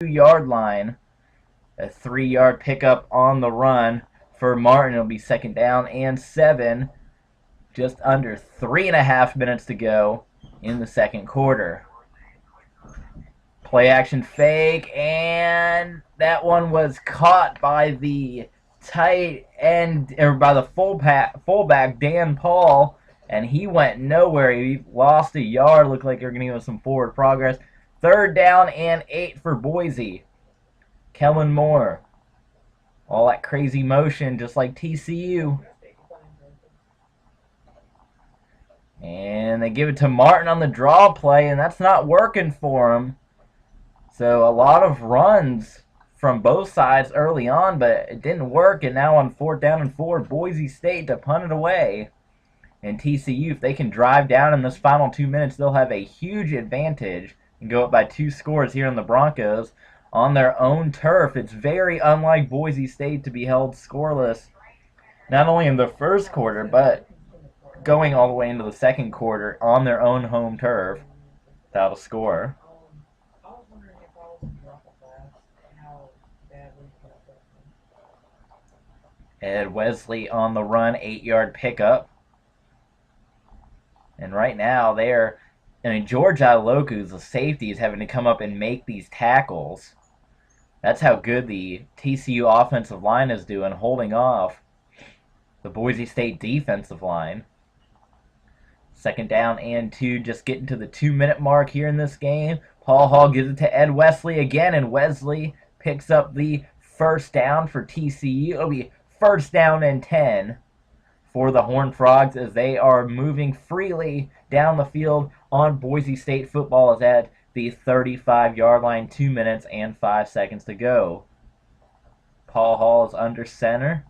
2-yard line. A 3-yard pickup on the run for Martin. It'll be 2nd down and 7. Just under 3.5 minutes to go in the second quarter. Play action fake, and that one was caught by the tight end, or by the fullback Dan Paul, and he went nowhere. He lost a yard. Looked like they're going to give us some forward progress. 3rd down and 8 for Boise. Kellen Moore. All that crazy motion, just like TCU. And they give it to Martin on the draw play, and that's not working for him. So a lot of runs from both sides early on, but it didn't work. And now on 4th down and 4, Boise State to punt it away. And TCU, if they can drive down in this final 2 minutes, they'll have a huge advantage and go up by 2 scores here in the Broncos on their own turf. It's very unlike Boise State to be held scoreless, not only in the first quarter, but going all the way into the second quarter on their own home turf without a score. Ed Wesley on the run, 8-yard pickup. And right now George Iloku's the safety is having to come up and make these tackles. That's how good the TCU offensive line is doing, holding off the Boise State defensive line. 2nd down and 2, just getting to the 2-minute mark here in this game. Paul Hall gives it to Ed Wesley again, and Wesley picks up the 1st down for TCU. It'll be 1st down and 10 for the Horned Frogs as they are moving freely down the field on Boise State football. Is at the 35-yard line, 2 minutes and 5 seconds to go. Paul Hall is under center.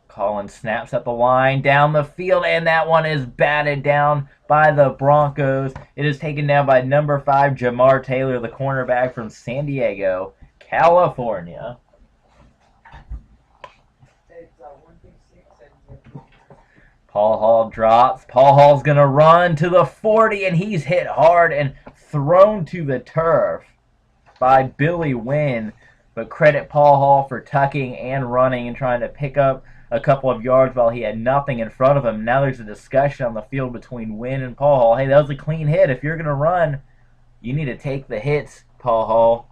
Collins snaps at the line, down the field, and that one is batted down by the Broncos. It is taken down by number 5, Jamar Taylor, the cornerback from San Diego, California. Paul Hall drops. Paul Hall's going to run to the 40, and he's hit hard and thrown to the turf by Billy Wynn. But credit Paul Hall for tucking and running and trying to pick up a couple of yards while he had nothing in front of him. Now there's a discussion on the field between Wynn and Paul Hall. Hey, that was a clean hit. If you're going to run, you need to take the hits, Paul Hall.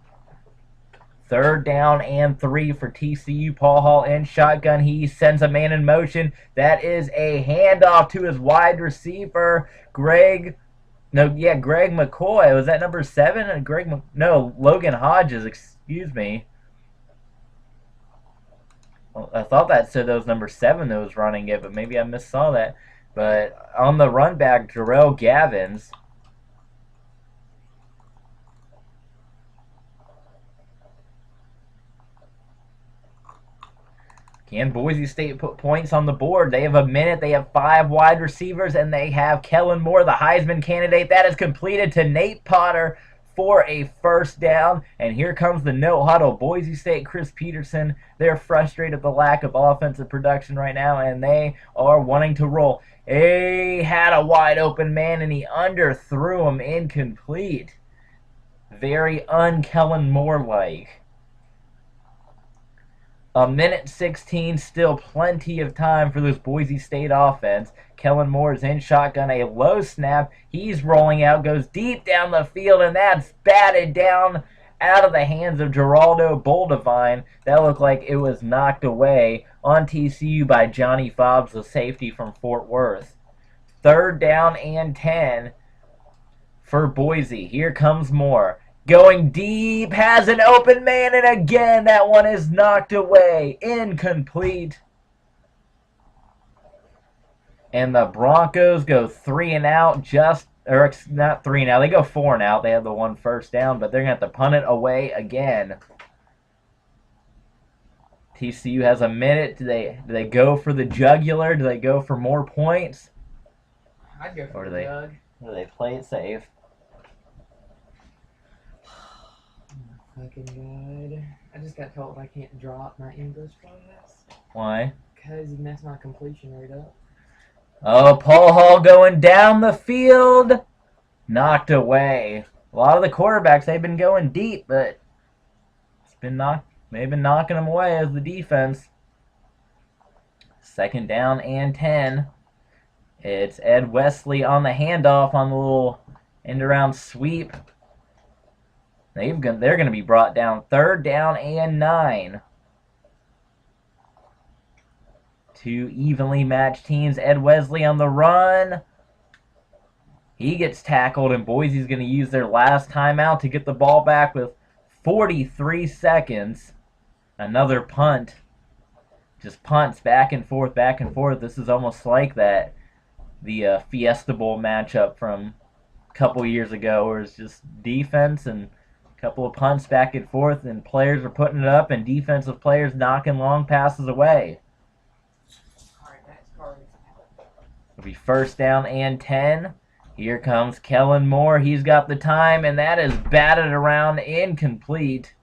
3rd down and 3 for TCU. Paul Hall in shotgun. He sends a man in motion. That is a handoff to his wide receiver, Greg McCoy. Was that number 7? Logan Hodges, excuse me. Well, I thought that said that was number 7 that was running it, but maybe I missaw that. But on the run back, Jarrell Gavins. Can Boise State put points on the board? They have a minute. They have 5 wide receivers, and they have Kellen Moore, the Heisman candidate. That is completed to Nate Potter for a 1st down. And here comes the no huddle. Boise State, Chris Peterson, they're frustrated at the lack of offensive production right now, and they are wanting to roll. He had a wide open man, and he underthrew him, incomplete. Very un-Kellen Moore-like. A minute 16, still plenty of time for this Boise State offense. Kellen Moore is in shotgun, a low snap. He's rolling out, goes deep down the field, and that's batted down out of the hands of Geraldo Boldevine. That looked like it was knocked away on TCU by Johnny Fobbs, the safety from Fort Worth. 3rd down and 10 for Boise. Here comes Moore. Going deep, has an open man, and again, that one is knocked away. Incomplete. And the Broncos go 3 and out, not 3 and out, they go 4 and out. They have the 1 1st down, but they're going to have to punt it away again. TCU has a minute. Do they go for the jugular? Do they go for more points? I'd go for the jug. Or do they play it safe? Fucking God. I just got told I can't drop my English class. Why? Because you messed my completion rate up. Oh, Paul Hall going down the field. knocked away. A lot of the quarterbacks, they've been going deep, but they've been knocking them away as the defense. 2nd down and 10. It's Ed Wesley on the handoff on the little end-around sweep. They're going to be brought down. 3rd down and 9. Two evenly matched teams. Ed Wesley on the run. He gets tackled, and Boise's going to use their last timeout to get the ball back with 43 seconds. Another punt. Just punts back and forth, back and forth. This is almost like the Fiesta Bowl matchup from a couple years ago, where it's just defense and a couple of punts back and forth, and players are putting it up, and defensive players knocking long passes away. It'll be 1st down and 10. Here comes Kellen Moore. He's got the time, and that is batted around, incomplete.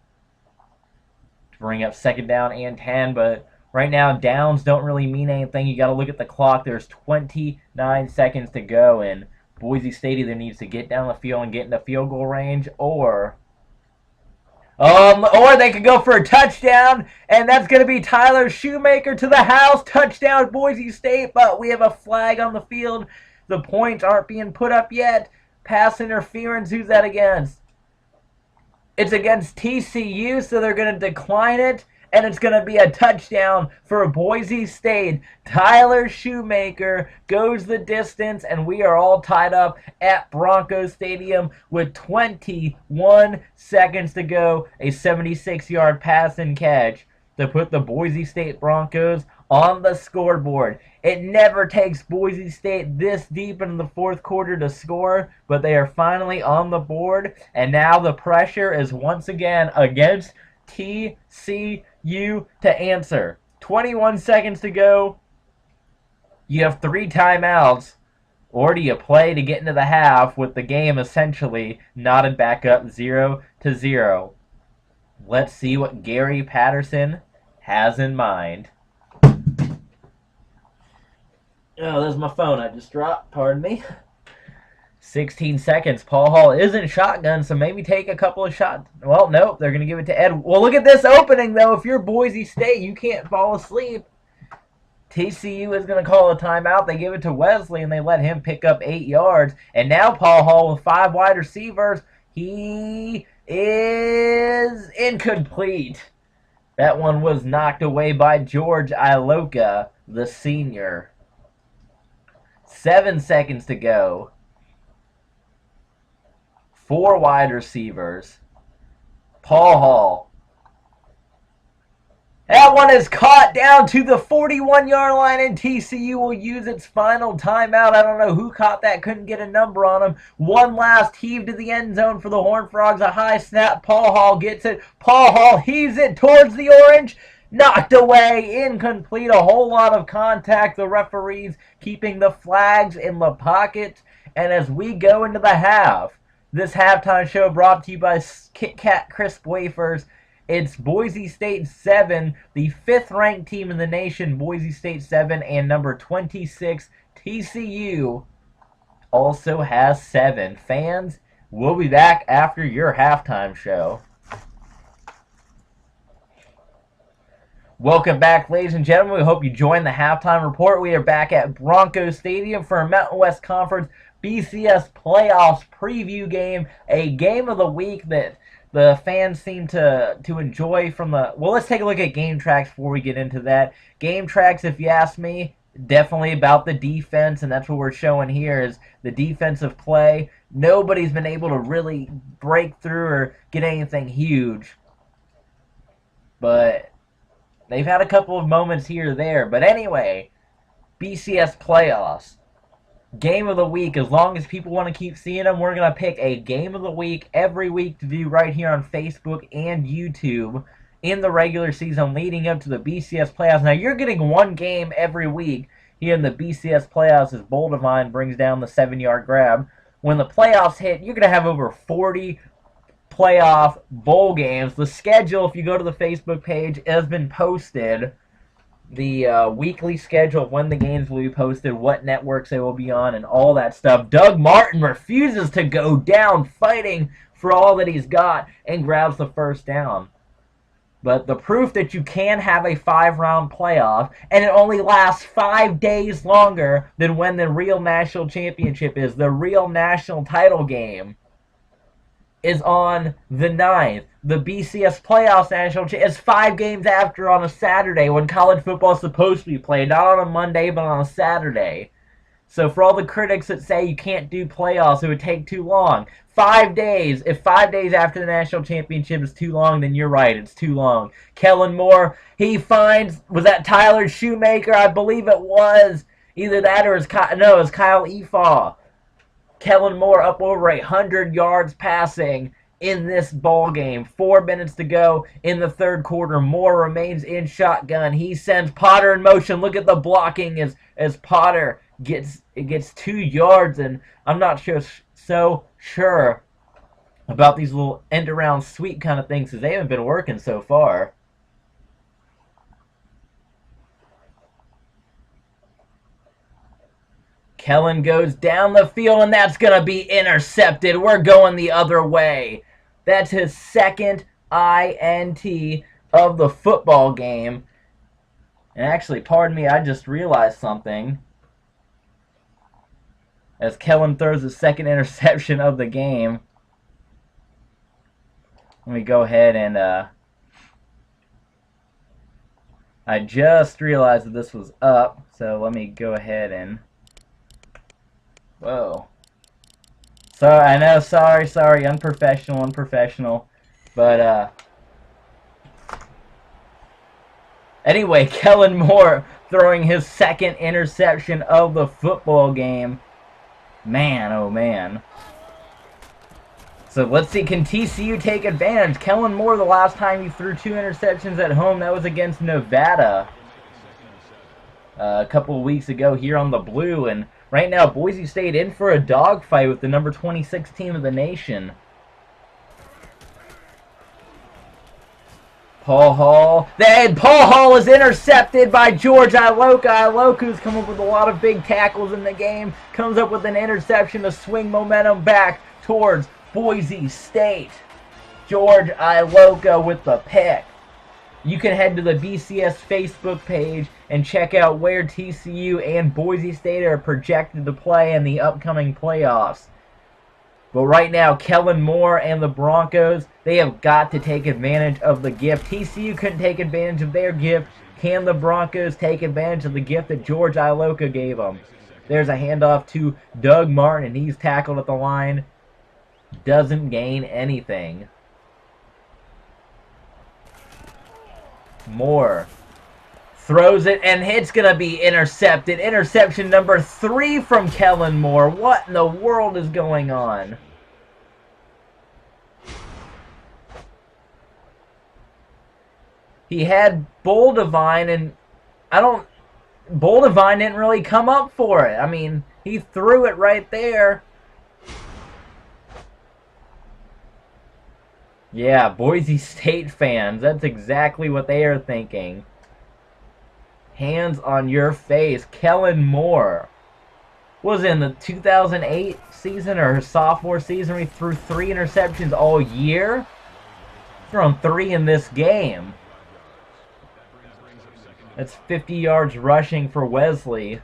To bring up 2nd down and 10, but right now downs don't really mean anything. You got to look at the clock. There's 29 seconds to go, and Boise State either needs to get down the field and get into field goal range, or they could go for a touchdown, and that's going to be Tyler Shoemaker to the house. Touchdown, Boise State, but we have a flag on the field. The points aren't being put up yet. Pass interference, who's that against? It's against TCU, so they're going to decline it, and it's going to be a touchdown for Boise State. Tyler Shoemaker goes the distance, and we are all tied up at Bronco Stadium with 21 seconds to go. A 76-yard pass and catch to put the Boise State Broncos on the scoreboard. It never takes Boise State this deep into the 4th quarter to score, but they are finally on the board, and now the pressure is once again against TCU to answer. 21 seconds to go. You have 3 timeouts, or do you play to get into the half with the game essentially knotted back up 0-0? Let's see what Gary Patterson has in mind. Oh, there's my phone I just dropped. Pardon me. 16 seconds. Paul Hall isn't shotgun, so maybe take a couple of shots. Well, nope. They're going to give it to Ed. Well, look at this opening, though. If you're Boise State, you can't fall asleep. TCU is going to call a timeout. They give it to Wesley, and they let him pick up 8 yards. And now Paul Hall with 5 wide receivers. He is incomplete. That one was knocked away by George Iloka, the senior. 7 seconds to go. 4 wide receivers. Paul Hall. That one is caught down to the 41-yard line, and TCU will use its final timeout. I don't know who caught that. Couldn't get a number on him. One last heave to the end zone for the Horned Frogs. A high snap. Paul Hall gets it. Paul Hall heaves it towards the orange. Knocked away, incomplete, a whole lot of contact. The referees keeping the flags in the pocket. And as we go into the half, this halftime show brought to you by Kit Kat Crisp Wafers. It's Boise State 7, the 5th-ranked team in the nation, Boise State 7, and number 26, TCU, also has 7. Fans, we'll be back after your halftime show. Welcome back, ladies and gentlemen. We hope you joined the halftime report. We are back at Bronco Stadium for a Mountain West Conference BCS playoffs preview game, a game of the week that the fans seem to enjoy from the... Well, let's take a look at Game Tracks before we get into that. Game Tracks, if you ask me, definitely about the defense, and that's what we're showing here is the defensive play. Nobody's been able to really break through or get anything huge, but they've had a couple of moments here or there. But anyway, BCS playoffs. Game of the week. As long as people want to keep seeing them, we're going to pick a game of the week every week to do right here on Facebook and YouTube in the regular season leading up to the BCS playoffs. Now, you're getting one game every week here in the BCS playoffs as Boldevine brings down the 7-yard grab. When the playoffs hit, you're going to have over 40 playoff bowl games. The schedule, if you go to the Facebook page, has been posted. the weekly schedule of when the games will be posted, what networks they will be on, and all that stuff. Doug Martin refuses to go down, fighting for all that he's got, and grabs the first down. But the proof that you can have a 5-round playoff, and it only lasts 5 days longer than when the real national championship is, the real national title game, is on the 9th. The BCS playoffs national is 5 games after on a Saturday when college football is supposed to be played, not on a Monday but on a Saturday. So for all the critics that say you can't do playoffs, it would take too long. 5 days. If 5 days after the national championship is too long, then you're right. It's too long. Kellen Moore, he finds, was that Tyler Shoemaker? I believe it was. Either that or it was Kyle Efaw. Kellen Moore up over 100 yards passing in this ball game. 4 minutes to go in the third quarter. Moore remains in shotgun. He sends Potter in motion. Look at the blocking as Potter gets 2 yards, and I'm not so sure about these little end around sweep kind of things because they haven't been working so far. Kellen goes down the field, and that's going to be intercepted. We're going the other way. That's his second INT of the football game. And actually, pardon me, I just realized something. As Kellen throws his second interception of the game. Let me go ahead and I just realized that this was up, so let me go ahead and whoa. Sorry, I know, sorry, unprofessional. But anyway, Kellen Moore throwing his second interception of the football game. Man, oh man. So let's see, can TCU take advantage? Kellen Moore, the last time he threw 2 interceptions at home, that was against Nevada a couple of weeks ago here on the Blue. And right now, Boise State in for a dogfight with the number 26 team of the nation. Paul Hall. Paul Hall is intercepted by George Iloka. Iloka's come up with a lot of big tackles in the game. Comes up with an interception to swing momentum back towards Boise State. George Iloka with the pick. You can head to the BCS Facebook page and check out where TCU and Boise State are projected to play in the upcoming playoffs. But right now, Kellen Moore and the Broncos, they have got to take advantage of the gift. TCU couldn't take advantage of their gift. Can the Broncos take advantage of the gift that George Iloka gave them? There's a handoff to Doug Martin, and he's tackled at the line. Doesn't gain anything. Moore throws it, and it's going to be intercepted. Interception number 3 from Kellen Moore. What in the world is going on? He had Boldevine, and Boldevine didn't really come up for it. I mean, he threw it right there. Yeah, Boise State fans, that's exactly what they are thinking. Hands on your face. Kellen Moore was in the 2008 season or his sophomore season. He threw 3 interceptions all year. Thrown 3 in this game. That's 50 yards rushing for Wesley.